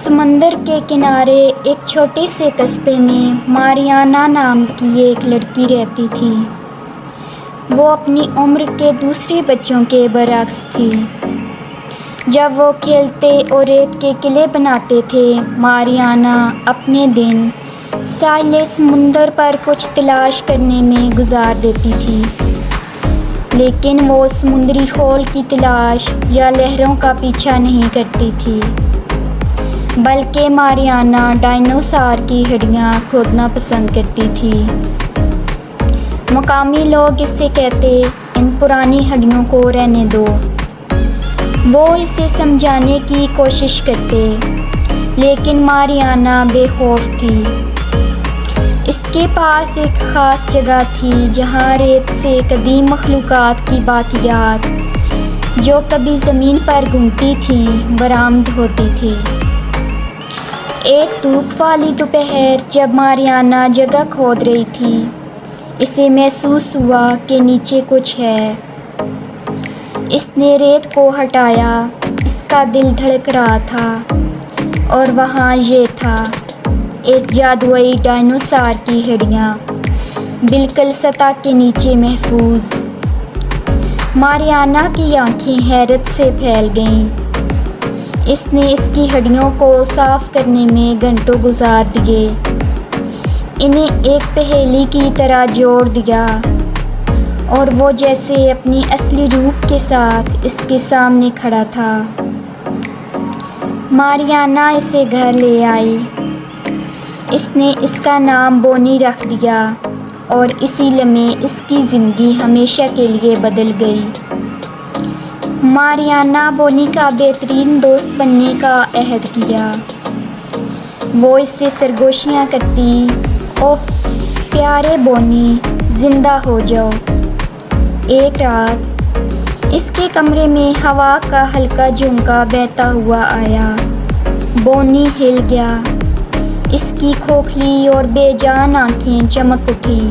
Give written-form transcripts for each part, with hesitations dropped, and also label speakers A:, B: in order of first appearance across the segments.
A: سمندر کے کنارے ایک چھوٹے سے قصبے میں ماریانا نام کی ایک لڑکی رہتی تھی۔ وہ اپنی عمر کے دوسرے بچوں کے برعکس تھی۔ جب وہ کھیلتے اور ریت کے قلعے بناتے تھے، ماریانا اپنے دن ساحل سمندر پر کچھ تلاش کرنے میں گزار دیتی تھی، لیکن وہ سمندری خول کی تلاش یا لہروں کا پیچھا نہیں کرتی تھی، بلکہ ماریانا ڈائنوسار کی ہڈیاں کھودنا پسند کرتی تھی۔ مقامی لوگ اس سے کہتے، ان پرانی ہڈیوں کو رہنے دو۔ وہ اسے سمجھانے کی کوشش کرتے، لیکن ماریانا بے خوف تھی۔ اس کے پاس ایک خاص جگہ تھی جہاں ریت سے قدیم مخلوقات کی باقیات، جو کبھی زمین پر گھومتی تھیں، برآمد ہوتی تھی۔ ایک دھوپ والی دوپہر جب ماریانا جگہ کھود رہی تھی، اسے محسوس ہوا کہ نیچے کچھ ہے۔ اس نے ریت کو ہٹایا، اس کا دل دھڑک رہا تھا، اور وہاں یہ تھا، ایک جادوئی ڈائنوسار کی ہڈیاں، بالکل سطح کے نیچے محفوظ۔ ماریانا کی آنکھیں حیرت سے پھیل گئیں۔ اس نے اس کی ہڈیوں کو صاف کرنے میں گھنٹوں گزار دیے، انہیں ایک پہیلی کی طرح جوڑ دیا، اور وہ جیسے اپنی اصلی روپ کے ساتھ اس کے سامنے کھڑا تھا۔ ماریانا اسے گھر لے آئی۔ اس نے اس کا نام بونی رکھ دیا، اور اسی لمحے اس کی زندگی ہمیشہ کے لیے بدل گئی۔ ماریانا بونی کا بہترین دوست بننے کا عہد کیا۔ وہ اس سے سرگوشیاں کرتی، اوہ پیارے بونی، زندہ ہو جاؤ۔ ایک رات اس کے کمرے میں ہوا کا ہلکا جھونکا بہتا ہوا آیا۔ بونی ہل گیا، اس کی کھوکھلی اور بے جان آنکھیں چمک اٹھیں۔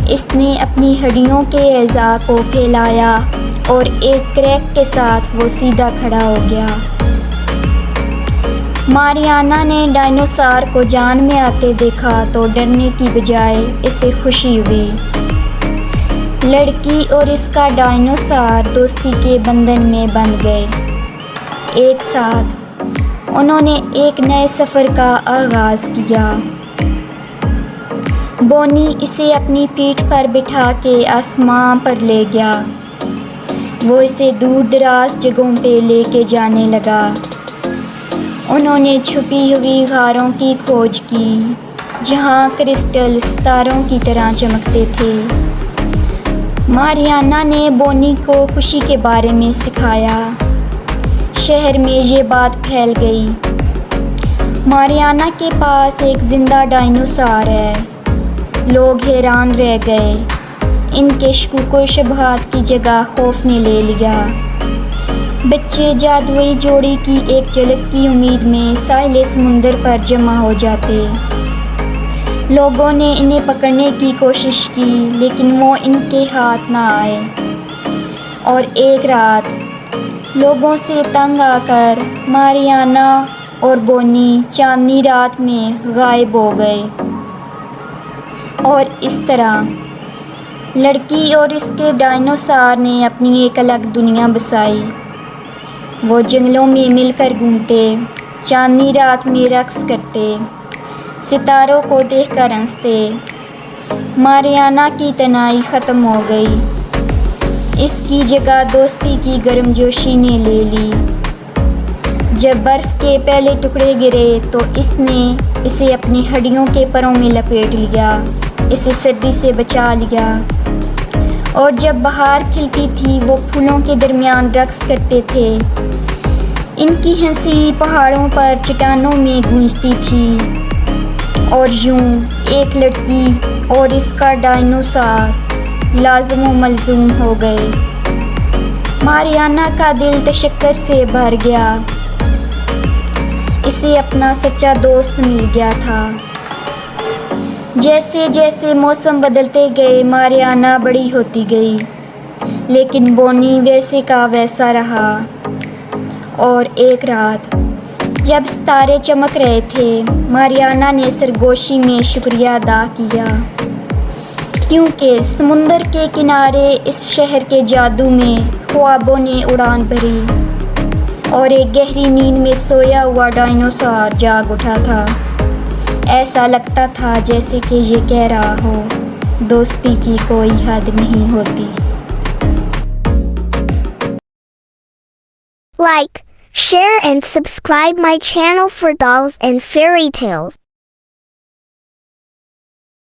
A: اس نے اپنی ہڈیوں کے اعضاء کو پھیلایا، اور ایک کریک کے ساتھ وہ سیدھا کھڑا ہو گیا۔ ماریانا نے ڈائنوسار کو جان میں آتے دیکھا تو ڈرنے کی بجائے اسے خوشی ہوئی۔ لڑکی اور اس کا ڈائنوسار دوستی کے بندھن میں بندھ گئے۔ ایک ساتھ انہوں نے ایک نئے سفر کا آغاز کیا۔ بونی اسے اپنی پیٹھ پر بٹھا کے آسمان پر لے گیا۔ وہ اسے دور دراز جگہوں پہ لے کے جانے لگا۔ انہوں نے چھپی ہوئی غاروں کی کھوج کی، جہاں کرسٹل ستاروں کی طرح چمکتے تھے۔ ماریانا نے بونی کو خوشی کے بارے میں سکھایا۔ شہر میں یہ بات پھیل گئی، ماریانا کے پاس ایک زندہ ڈائنوسار ہے۔ لوگ حیران رہ گئے، ان کے شکوک و شبہات کی جگہ خوف نے لے لیا۔ بچے جادوئی جوڑی کی ایک جھلک کی امید میں ساحل سمندر پر جمع ہو جاتے۔ لوگوں نے انہیں پکڑنے کی کوشش کی، لیکن وہ ان کے ہاتھ نہ آئے، اور ایک رات لوگوں سے تنگ آ کر ماریانا اور بونی چاندنی رات میں غائب ہو گئے۔ اور اس طرح لڑکی اور اس کے ڈائنوسار نے اپنی ایک الگ دنیا بسائی۔ وہ جنگلوں میں مل کر گھومتے، چاندنی رات میں رقص کرتے، ستاروں کو دیکھ کر ہنستے۔ ماریانا کی تنہائی ختم ہو گئی، اس کی جگہ دوستی کی گرم جوشی نے لے لی۔ جب برف کے پہلے ٹکڑے گرے تو اس نے اسے اپنی ہڈیوں کے پروں میں لپیٹ لیا، اسے سردی سے بچا لیا۔ اور جب بہار کھلتی تھی، وہ پھولوں کے درمیان رقص کرتے تھے۔ ان کی ہنسی پہاڑوں پر چٹانوں میں گونجتی تھی، اور یوں ایک لڑکی اور اس کا ڈائنوسار لازم و ملزوم ہو گئے۔ ماریانا کا دل تشکر سے بھر گیا، اسے اپنا سچا دوست مل گیا تھا۔ جیسے جیسے موسم بدلتے گئے، ماریانا بڑی ہوتی گئی، لیکن بونی ویسے کا ویسا رہا۔ اور ایک رات جب ستارے چمک رہے تھے ماریانا نے سرگوشی میں شکریہ ادا کیا، کیونکہ سمندر کے کنارے اس شہر کے جادو میں خوابوں نے اڑان بھری اور ایک گہری نیند میں سویا ہوا ڈائنوسار جاگ اٹھا تھا۔ ایسا لگتا تھا جیسے کہ یہ کہہ رہا ہو، دوستی کی کوئی حد نہیں ہوتی۔
B: Like, share and subscribe my channel for dolls and fairy tales.